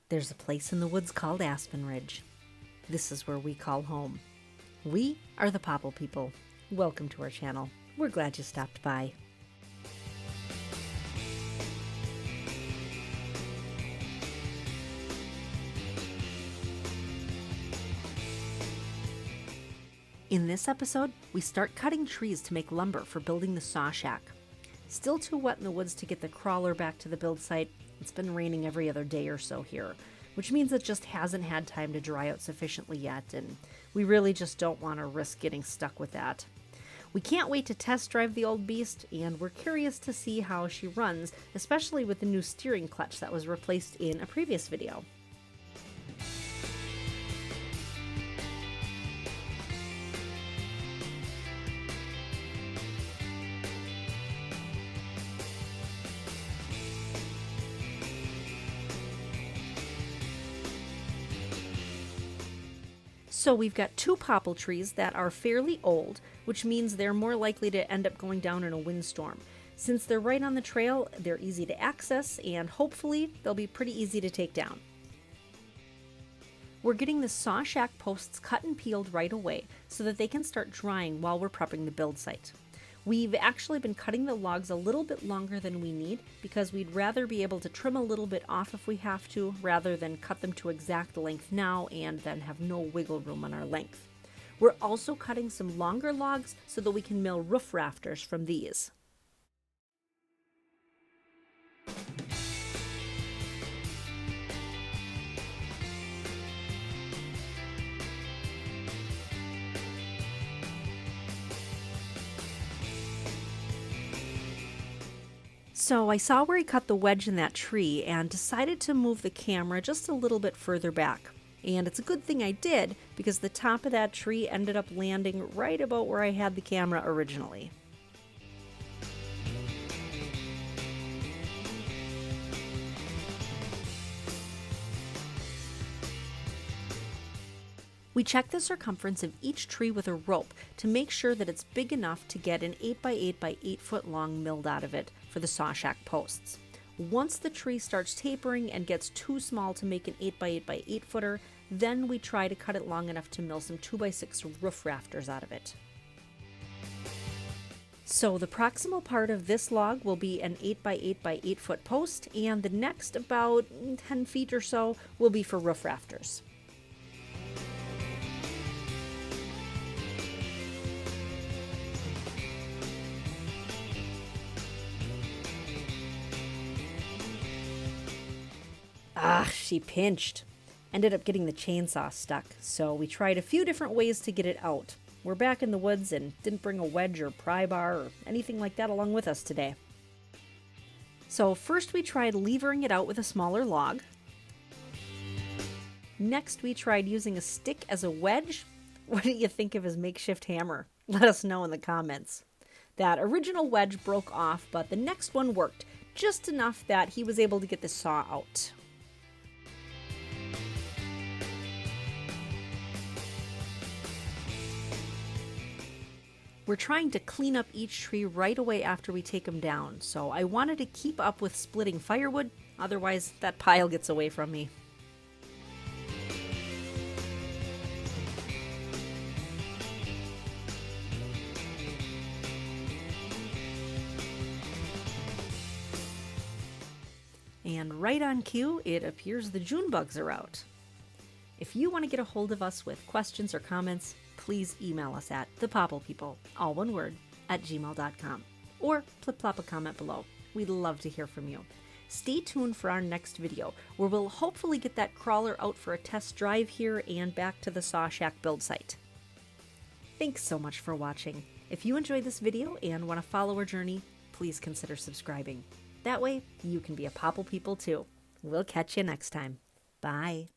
There's a place in the woods called Aspen Ridge. This is where we call home. We are the Popple People. Welcome to our channel. We're glad you stopped by. In this episode, we start cutting trees to make lumber for building the saw shack. Still too wet in the woods to get the crawler back to the build site. It's been raining every other day or so here, which means it just hasn't had time to dry out sufficiently yet, and we really just don't want to risk getting stuck with that. We can't wait to test drive the old beast, and we're curious to see how she runs, especially with the new steering clutch that was replaced in a previous video. So we've got two popple trees that are fairly old, which means they're more likely to end up going down in a windstorm. Since they're right on the trail, they're easy to access, and hopefully they'll be pretty easy to take down. We're getting the saw shack posts cut and peeled right away so that they can start drying while we're prepping the build site. We've actually been cutting the logs a little bit longer than we need because we'd rather be able to trim a little bit off if we have to, rather than cut them to exact length now and then have no wiggle room on our length. We're also cutting some longer logs so that we can mill roof rafters from these. So I saw where he cut the wedge in that tree and decided to move the camera just a little bit further back. And it's a good thing I did because the top of that tree ended up landing right about where I had the camera originally. We check the circumference of each tree with a rope to make sure that it's big enough to get an 8x8 by 8 foot long milled out of it for the saw shack posts. Once the tree starts tapering and gets too small to make an 8x8 by 8 footer, then we try to cut it long enough to mill some 2x6 roof rafters out of it. So the proximal part of this log will be an 8x8 by 8 foot post, and the next about 10 feet or so will be for roof rafters. She pinched. Ended up getting the chainsaw stuck, so we tried a few different ways to get it out. We're back in the woods and didn't bring a wedge or pry bar or anything like that along with us today. So first we tried levering it out with a smaller log. Next we tried using a stick as a wedge. What do you think of his makeshift hammer? Let us know in the comments. That original wedge broke off, but the next one worked, just enough that he was able to get the saw out. We're trying to clean up each tree right away after we take them down, so I wanted to keep up with splitting firewood, otherwise that pile gets away from me. And right on cue, it appears the June bugs are out. If you want to get a hold of us with questions or comments, please email us at thepopplepeople, all one word, @gmail.com, or plop a comment below. We'd love to hear from you. Stay tuned for our next video, where we'll hopefully get that crawler out for a test drive here and back to the saw shack build site. Thanks so much for watching. If you enjoyed this video and want to follow our journey, please consider subscribing. That way, you can be a Popple People too. We'll catch you next time. Bye.